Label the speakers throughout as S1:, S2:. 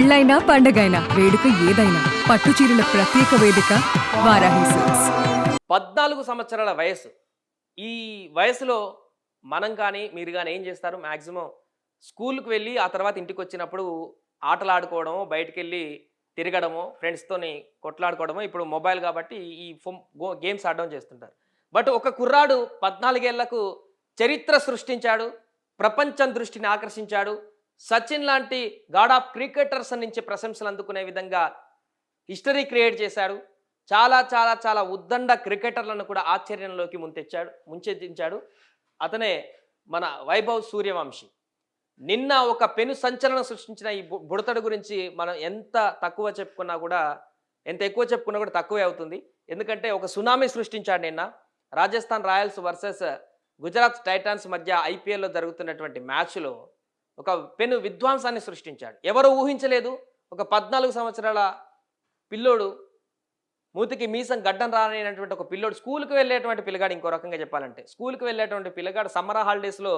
S1: పెళ్ళైనా పండగైనా వేడుక ఏదైనా పట్టు చీరల ప్రత్యేక వేదిక వారాహి సిల్క్స్.
S2: 14 సంవత్సరాల వయసు. ఈ వయసులో మనం కానీ, మీరు కానీ ఏం చేస్తారు? మాక్సిమం స్కూల్‌కి వెళ్ళి, ఆ తర్వాత ఇంటికొచ్చినప్పుడు ఆటలాడుకోవడమో, బయటికెళ్ళి తిరగడమో, ఫ్రెండ్స్‌తోని కొట్లాడుకోవడమో, ఇప్పుడు మొబైల్ కాబట్టి ఈ గేమ్స్ ఆడడం చేస్తుంటారు. బట్ ఒక కుర్రాడు 14 ఏళ్లకు చరిత్ర సృష్టించాడు. ప్రపంచం దృష్టిని ఆకర్షించాడు. సచిన్ లాంటి గాడ్ ఆఫ్ క్రికెటర్స్ నుంచి ప్రశంసలు అందుకునే విధంగా హిస్టరీ క్రియేట్ చేశాడు. చాలా చాలా చాలా ఉద్దండ క్రికెటర్లను కూడా ఆశ్చర్యంలోకి ముంచెత్తించాడు. అతనే మన వైభవ్ సూర్యవంశి. నిన్న ఒక పెను సంచలనం సృష్టించిన ఈ బుడతడు గురించి మనం ఎంత ఎక్కువ చెప్పుకున్నా కూడా తక్కువే అవుతుంది. ఎందుకంటే ఒక సునామీ సృష్టించాడు నిన్న. Rajasthan Royals versus Gujarat Titans మధ్య ఐపీఎల్లో జరుగుతున్నటువంటి మ్యాచ్లో ఒక పెను విధ్వంసాన్ని సృష్టించాడు. ఎవరు ఊహించలేదు. ఒక 14 సంవత్సరాల పిల్లోడు, మూతికి మీసం గడ్డం రానైనటువంటి ఒక పిల్లోడు, స్కూల్కి వెళ్ళేటువంటి పిల్లగాడు, ఇంకో రకంగా చెప్పాలంటే స్కూల్కి వెళ్ళేటువంటి పిల్లగాడు సమ్మర్ హాలిడేస్లో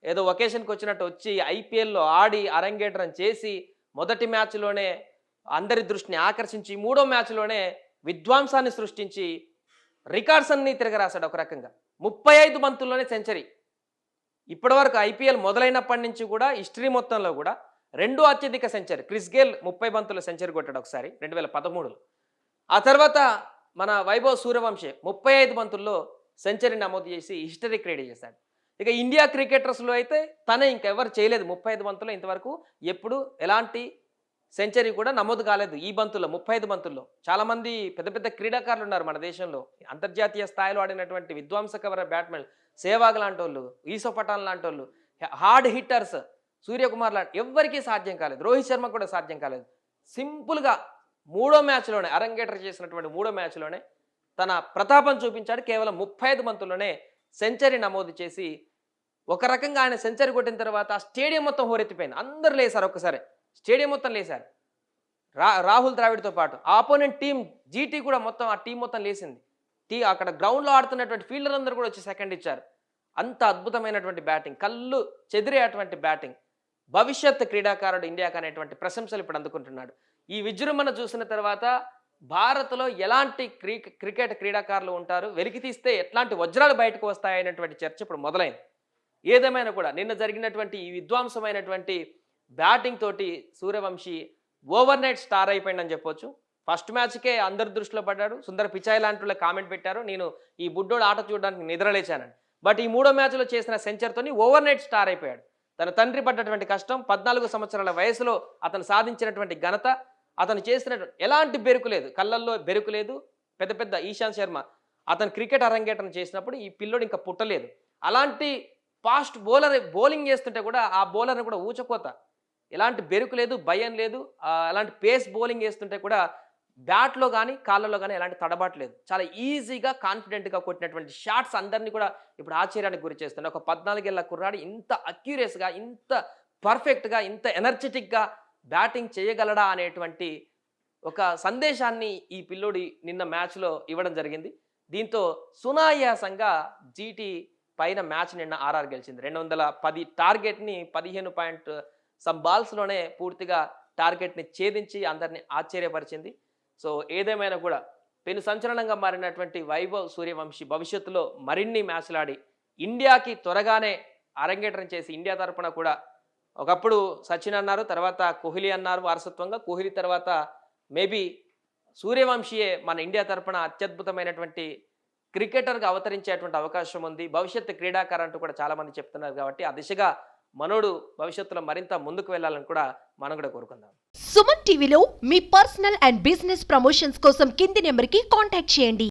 S2: ఏదో ఒకేషన్కి వచ్చినట్టు వచ్చి ఐపీఎల్లో ఆడి అరంగేట్రం చేసి మొదటి మ్యాచ్లోనే అందరి దృష్టిని ఆకర్షించి మూడో మ్యాచ్లోనే విధ్వంసాన్ని సృష్టించి రికార్డ్స్ అన్ని తిరగరాశాడు. ఒక రకంగా 35 బంతుల్లోనే సెంచరీ. ఇప్పటివరకు ఐపీఎల్ మొదలైనప్పటి నుంచి కూడా హిస్టరీ మొత్తంలో కూడా రెండో అత్యధిక సెంచరీ. క్రిస్ గేల్ 30 బంతుల్లో సెంచరీ కొట్టాడు ఒకసారి 2013లో. ఆ తర్వాత మన వైభవ్ సూర్యవంశి 35 బంతుల్లో సెంచరీ నమోదు చేసి హిస్టరీ క్రియేట్ చేశాడు. ఇక ఇండియా క్రికెటర్స్లో అయితే తనే ఇంకెవరు చేయలేదు. 35 బంతుల్లో ఇంతవరకు ఎప్పుడు ఎలాంటి సెంచరీ కూడా నమోదు కాలేదు. ఈ బంతుల్లో 35 బంతుల్లో చాలామంది పెద్ద పెద్ద క్రీడాకారులు ఉన్నారు మన దేశంలో. అంతర్జాతీయ స్థాయిలో ఆడినటువంటి విధ్వంసకర బ్యాట్స్మెన్ సేవాగ్ లాంటి వాళ్ళు, ఈసో పఠాన్ లాంటి వాళ్ళు, హార్డ్ హిట్టర్స్, సూర్యకుమార్ లాంటి ఎవ్వరికీ సాధ్యం కాలేదు. రోహిత్ శర్మ కూడా సాధ్యం కాలేదు. సింపుల్గా మూడో మ్యాచ్లోనే అరంగేటర్ చేసినటువంటి మూడో మ్యాచ్లోనే తన ప్రతాపం చూపించాడు. కేవలం 35 బంతుల్లోనే సెంచరీ నమోదు చేసి ఒక రకంగా ఆయన సెంచరీ కొట్టిన తర్వాత స్టేడియం మొత్తం హోరెత్తిపోయింది. అందరూ లేసారు. ఒక్కసారి స్టేడియం మొత్తం లేసారు. రాహుల్ ద్రావిడ్తో పాటు ఆపోనెంట్ టీం జీటీ కూడా మొత్తం ఆ టీం మొత్తం లేసింది. అక్కడ గ్రౌండ్లో ఆడుతున్నటువంటి ఫీల్డర్ అందరూ కూడా వచ్చి సెకండ్ ఇచ్చారు. అంత అద్భుతమైనటువంటి బ్యాటింగ్, కళ్ళు చెదిరేటువంటి బ్యాటింగ్. భవిష్యత్ క్రీడాకారుడు ఇండియాకు అనేటువంటి ప్రశంసలు ఇప్పుడు అందుకుంటున్నాడు. ఈ విజృంభణ చూసిన తర్వాత భారత్లో ఎలాంటి క్రికెట్ క్రీడాకారులు ఉంటారు, వెలికి తీస్తే ఎట్లాంటి వజ్రాలు బయటకు వస్తాయనేటువంటి చర్చ ఇప్పుడు మొదలైంది. ఏదేమైనా కూడా నిన్న జరిగినటువంటి ఈ విధ్వంసమైనటువంటి బ్యాటింగ్ తోటి సూర్యవంశి ఓవర్ నైట్ స్టార్ అయిపోయిందని చెప్పొచ్చు. ఫస్ట్ మ్యాచ్కే అందరి దృష్టిలో పడ్డాడు. సుందర్ పిచాయ్ లాంటి వాళ్ళ కామెంట్ పెట్టారు, నేను ఈ బుడ్డోడు ఆట చూడడానికి నిద్రలేచానని. బట్ ఈ మూడో మ్యాచ్లో చేసిన సెంచరీతోని ఓవర్ నైట్ స్టార్ అయిపోయాడు. తన తండ్రి పడ్డటువంటి కష్టం, 14 సంవత్సరాల వయసులో అతను సాధించినటువంటి ఘనత, అతను చేసినటువంటి ఎలాంటి బెరుకు లేదు, కళ్ళల్లో బెరుకు లేదు. పెద్ద పెద్ద ఈశాంత్ శర్మ అతను క్రికెట్ అరంగేట్రం చేసినప్పుడు ఈ పిల్లోడు ఇంకా పుట్టలేదు. అలాంటి ఫాస్ట్ బౌలింగ్ చేస్తుంటే కూడా ఆ బౌలర్ని కూడా ఊచకోత, ఎలాంటి బెరుకు లేదు, భయం లేదు. అలాంటి పేస్ బౌలింగ్ వేస్తుంటే కూడా బ్యాట్లో కానీ కాళ్ళలో కానీ ఎలాంటి తడబాట్లేదు. చాలా ఈజీగా కాన్ఫిడెంట్గా కొట్టినటువంటి షాట్స్ అందరినీ కూడా ఇప్పుడు ఆశ్చర్యానికి గురి చేస్తున్నాయి. ఒక 14 ఏళ్ల కుర్రాడు ఇంత అక్యురేస్గా, ఇంత పర్ఫెక్ట్గా, ఇంత ఎనర్జెటిక్గా బ్యాటింగ్ చేయగలడా అనేటువంటి ఒక సందేశాన్ని ఈ పిల్లోడి నిన్న మ్యాచ్లో ఇవ్వడం జరిగింది. దీంతో సునాయాసంగా జీటీ పైన మ్యాచ్ నిన్న ఆర్ఆర్ గెలిచింది. 210 టార్గెట్ని 15 సమ్ బాల్స్లోనే పూర్తిగా టార్గెట్ని ఛేదించి అందరినీ ఆశ్చర్యపరిచింది. సో ఏదేమైనా కూడా పెను సంచలనంగా మారినటువంటి వైభవ్ సూర్యవంశి భవిష్యత్తులో మరిన్ని మ్యాచ్లాడి ఇండియాకి త్వరగానే అరంగేట్రం చేసి ఇండియా తరపున కూడా, ఒకప్పుడు సచిన్ అన్నారు, తర్వాత కోహ్లీ అన్నారు వారసత్వంగా, కోహ్లీ తర్వాత మేబీ సూర్యవంశియే మన ఇండియా తరపున అత్యద్భుతమైనటువంటి క్రికెటర్గా అవతరించేటువంటి అవకాశం ఉంది. భవిష్యత్తు క్రీడాకారు అంటూ కూడా చాలామంది చెప్తున్నారు. కాబట్టి ఆ దిశగా మనోడు భవిష్యత్తులో మరింత ముందుకు వెళ్ళాలని కూడా మనం కూడా కోరుకుందాం.
S3: సుమన్ టీవీలో మీ పర్సనల్ అండ్ బిజినెస్ ప్రమోషన్స్ కోసం కింది నెంబర్కి కాంటాక్ట్ చేయండి.